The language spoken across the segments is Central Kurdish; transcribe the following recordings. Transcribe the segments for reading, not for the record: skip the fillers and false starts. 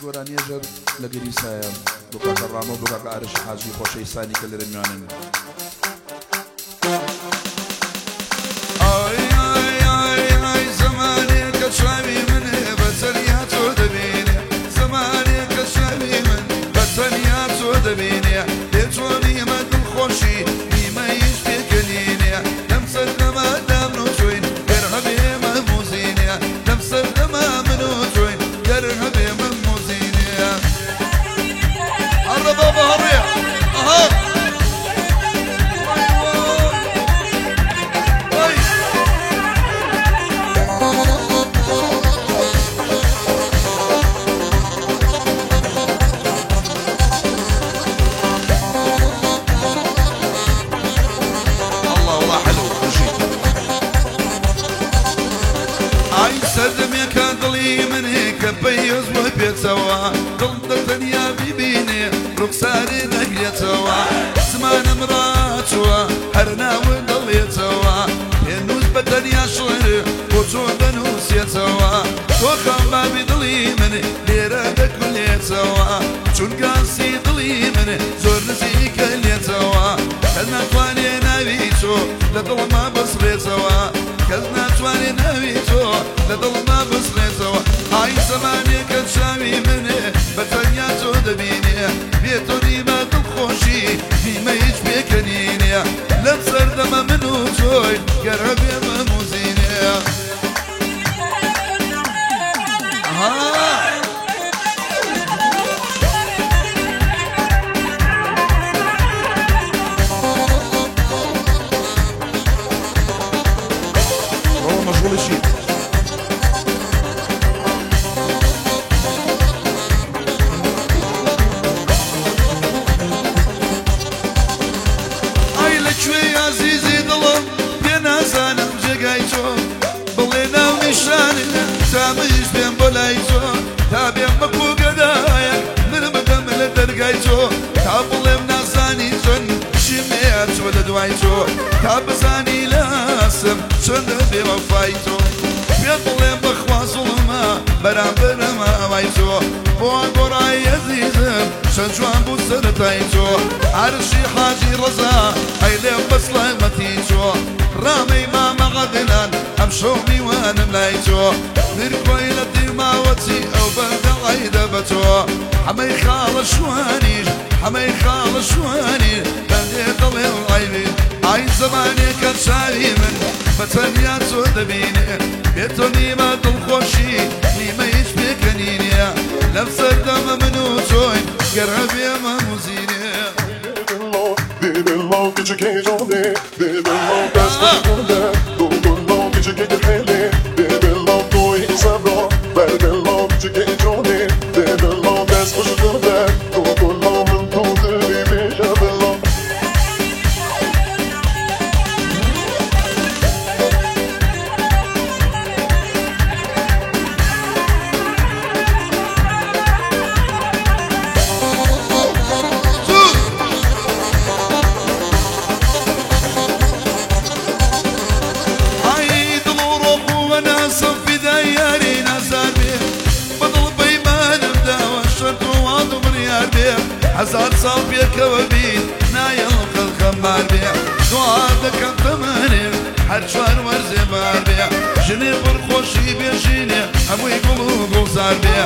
گۆرانیەژەر لە گەریسایە بۆ کاکە ڕامۆ بۆ کاکە ئارەشی حاجی خۆشەی سانی کە لەرە میوانن زمانێکە چاوی من بەتەنیا تۆ دەبینێ زمانێکە چاوی من بەتەنیا تۆ دەبینێ لێ تۆ نیمە دڵخۆشی نیمە هیچ پێکەنینێ لەم سەردەما دامن و تۆین گەر هەبێ مەموزینێ لەم سەردەما من و تۆین گەر هەبێ مەموزینێ هەڕە بابا هەڕێ ئەها سەردەمێکە دڵی منێ کە پەیوەز بۆ پێچەوە دڵ دەتەنیا بیبینێ ڕوخسارێ نەگرێتەوە زمانم ڕاچووە هەر ناوە دڵێتەوە پێنووس بەتەنیا شوێر بۆ تۆ دەنووسێتەوە تۆ خەمبابی دڵی من لێرە دەکولێتەوە چونگاسی دڵی من زۆر نزیکە لێتەوە کەس ناتوانێ ناوی تۆ لە دڵما بەسڕێتەوە کەس ناتوانێ ناوی تۆ لە دڵما بسڕێتەوە ئای زەمانێکە چاوی منێ بەتەنیا تۆ دەبینێ بێ تۆ نیمە دڵخۆشی نیمە هیچ پێکەنینێ لەم سەردەمە من و تۆی گەر هەبێ مەموزینێ مشغول الشيء ئای لەکوێ عەزیزی دڵم پێ نازانم جێگای تۆ بڵێ ناو نیشانە تامش بێم بۆ لای تۆ تا بێم وەکو گەدایەک من بگەم لە دەرگای تۆ تا بڵێم نازانی چۆن شیمەیە چوە لە دوای تۆ تا بزانی لاسم چۆندە بێوەفای تۆ پێ بڵێم بەخوا زوڵمە بەرامبەرەمە ئەوای تۆ بۆ گۆڕای عەزیزم چەند جوان بوو سەرەتای تۆ عەرشی حاجی ڕەزا ئەی لێم بەسڵەمەتی تۆ ڕامەی مامە عەدنان ئەم شەو میوانم لای تۆ نرکۆی لە دیماوەتی ئەو بەردەعەیدە بە تۆ هەمەی خاڵە شوانیش هەمەی خاڵە شوانی بەندێ دڵێ ڕایبی ئای زەمانێکە چاوی من بەتەنیا تۆ دەبینێ بێ تۆ نیمە دڵخۆشی نیمە هیچ پێکەنینێ لەم سەردەمە من و تۆی گەر هەبێ مەموزینێ Bébé que tu gagnes journée, bébé that's what you gonna do. Go que tu gagnes journée, bébé toi et ça va. Bébé que tu gagnes journée, bébé that's what you gonna do. Go même tout de bébé j'avais l'homme. هزار ساڵ پێکەوە بین نایەڵ خەڵخەمبار بێ دوعا دەکەم تەمەنێ هەر چوار وەرزێ بار بێ ژنێ پڕخۆشی بێژینێ هەمووی گوڵ و گوڵزار بێ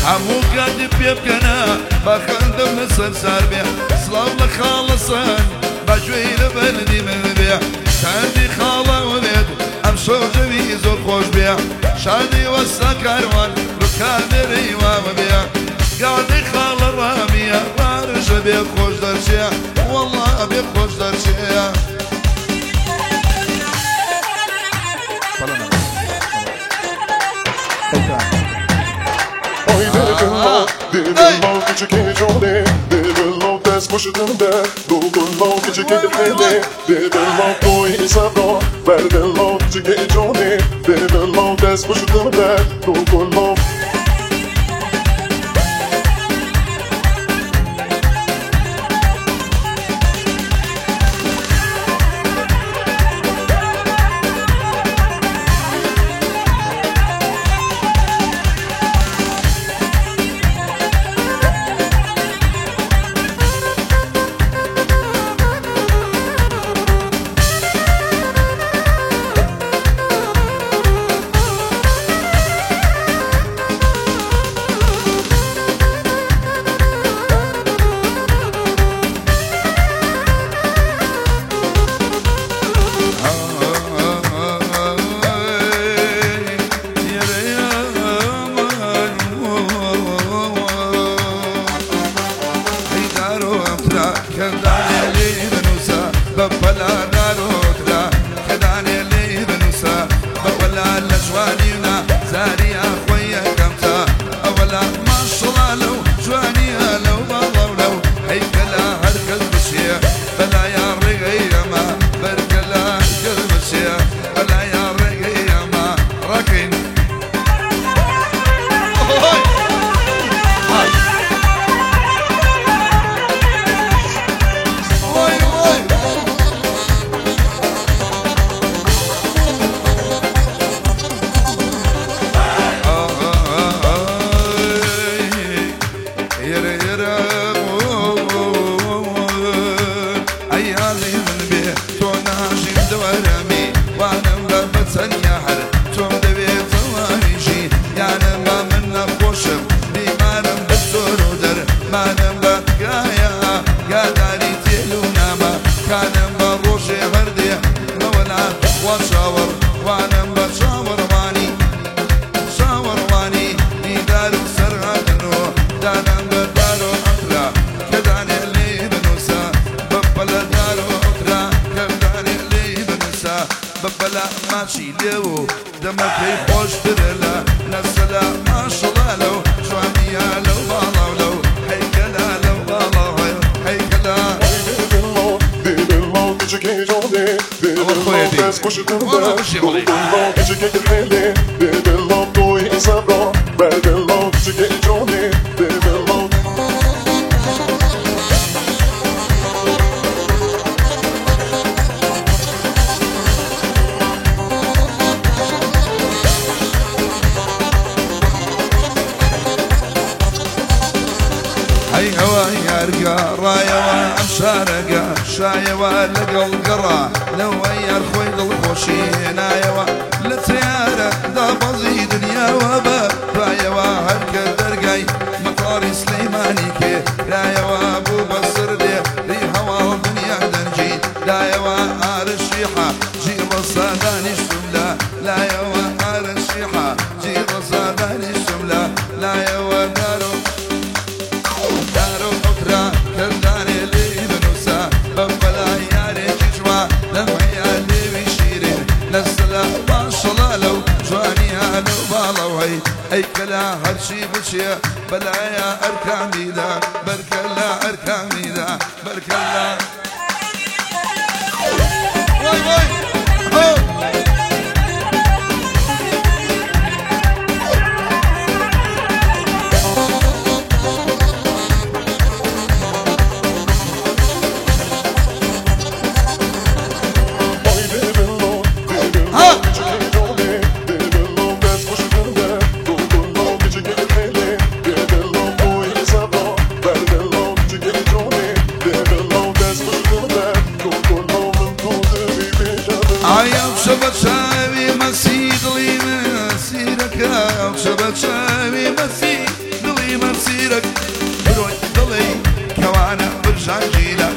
هەموو کاتی پێ بکەنە بە خەندەم لەسەر سار بێ سڵاو لە خاڵە سەن بەگوێی لە بەردی من بێ شاردی خاڵەوە بێت ئەم شەو جەوی زۆر خۆش بێ شاردی وەستا کاروان ڕکانێرەی واوە بێ گاردەی خاڵە ڕامیە ڕارژە بێ خۆش دەرچێ وەڵا ئەبێ خۆش دەرچێ Oi, bébé que tu gagnes journée, bébé that's what you gonna do. Go que tu gagnes journée, bébé toi et ça va. Bébé que tu gagnes journée, bébé that's what you gonna do. Go زاري أخويا كمتا أولا ما شاء لو جوانيا لو بالله لو هيكلا هركز بشيا بلا يا رقية ما بركلا هركز بشيا بلا يا رقية ما ركن وشاور وانا بشاور واني شاور واني دارو سرعتنو دانا بدارو أخرى كداني اللي بنوسا ببلا دارو أخرى كداني اللي بنوسا ببلا ماشي ليو دمك يخوش ترلا نسلا ما شاء الله لو شوانيا لو بالا لو هيكلا لو بالا هيكلا Escucha o turbante, de que ele, bebelão, tu e sabrão, bebelão, de que Johnny, bebelão. هاي هوا يرقى رايا وامشارقة شايا ولقى القرى لو ويا الخويد الخوشين ايوا لتيارة دا بزي دنيا وبا رايا وهركة درقاي مطاري سليماني كي رايا وابو بصر دي لي هوا الدنيا دنجي رايا وآل الشيحة جي رصاداني الشملة لا يوا آل الشيحة جي رصاداني الشملة لا يوا دارو دارو أخرى كرداني اللي بنوسا ببلا ياري جيجوا لمعيا اللي بيشيرين نسلا ما شاء الله لو جوانيا لو بالا وهي هيكلا هرشي بشيا بلا يا أركامي لا بركلا أركامي لا بركلا واي واي شبت شاوي مسيد لي مسيرك شبت شاوي مسيد لي مسيرك بروي ضلي كوانا برجع جيلا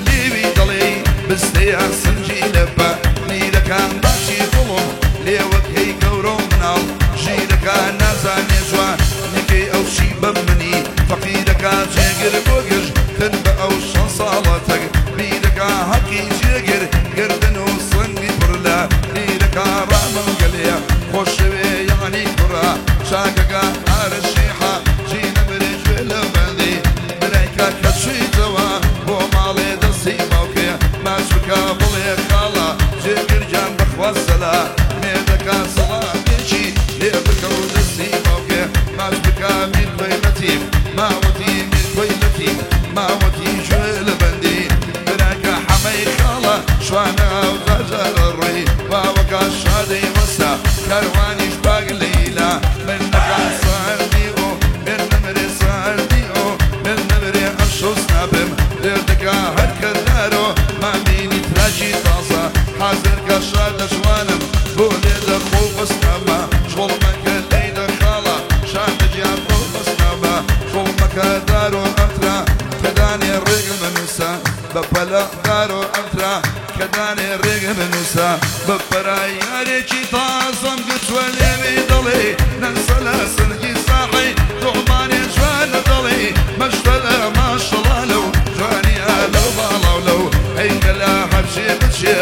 ليبي ضلي بستيا سنجيلا با نيدا كان باشي ظلم ليوك هي كورو منال جيلا كان نازان يجوا نكي او شي بمني فقيدك جيجر بوغر تنبا او شنصالتك بيدك حقي جيجر قردن وصني برلا ليلك رام القليا خوش يعني كرا شاكك على الشيحة جينا برجل بندي بريكا كشي جوا بو مالي دسي موكي ما شكا بلي خالا جيجر جنب خوصلا ميدك صلاة بيشي ليبك ودسي موكي ما شكا من بيمتي ما ودي من بيمتي ما ودي جل بندي بريكا حمي خالا شوانا وغزل الري ووقع الشادي مسا كرواني شباق الليلة من نقع صارديو من نمري صارديو من نمري أمشو سنابم لردك هركا دارو ما بيني تراجي طاسة حاضر كشاد شوانم بولي دخوف سنابا شغل مكا ليدا خالا شاد جيان خوف سنابا شغل مكا دارو أمترا كداني الرقم منوسا ببلا دارو أمترا كداني الرقم منوسا ببرا ياريكي طازم قلت ولي ضلي ننسى سلقي صاحي ضعباني جوان ضلي مشتلا ما شاء الله لو جواني لو بالا لو هيكلا هرشي بتشي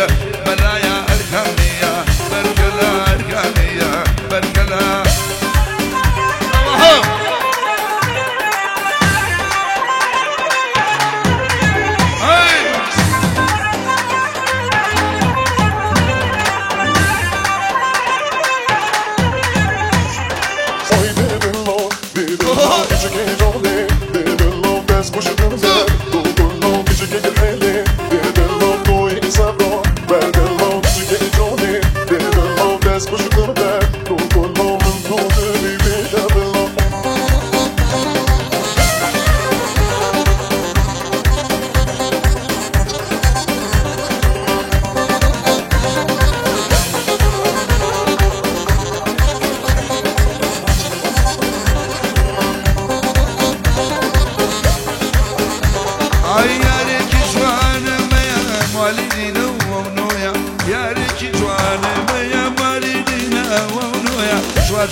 بلايا أركامية بركلا أركامية بركلا يجيك يجوني بيبلو بس مش تنزل كله بيجيك الحيلي بيبلو طوي صبرو بيبلو بيجيك يجوني بيبلو بس مش تنزل كله من طولي بيبلو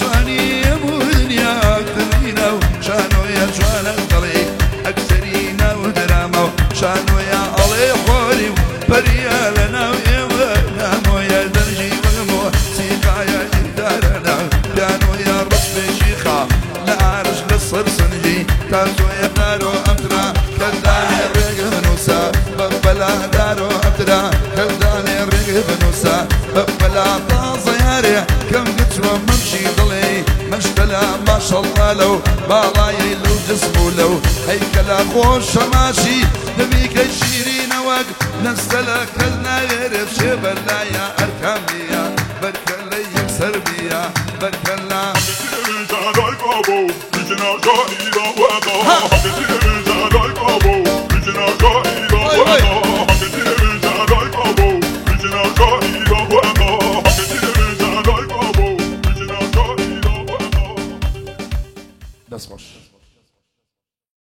جواني مدنيا أكثرينا وشانو يا جوان الطريق أكثرينا ودراما وشانو يا علي خوري بريالنا ويوانا مويا درجي ومو سيقايا جدارنا كانو يا رب شيخا لعرش للصر سنجي تازو يا دارو أمترا كالداني الرقب نوسا ببلا دارو أمترا كالداني الرقب نوسا ببلا طازياري كم قتوى ممشي ضلي مشتلا ما شاء الله لو بالاي لو جسمه لو هيكلا خوش ماشي نبيك الشيرين وق نستلك لنا غير بشبل لا يا أركامية بركة لي يكسر بيا بركة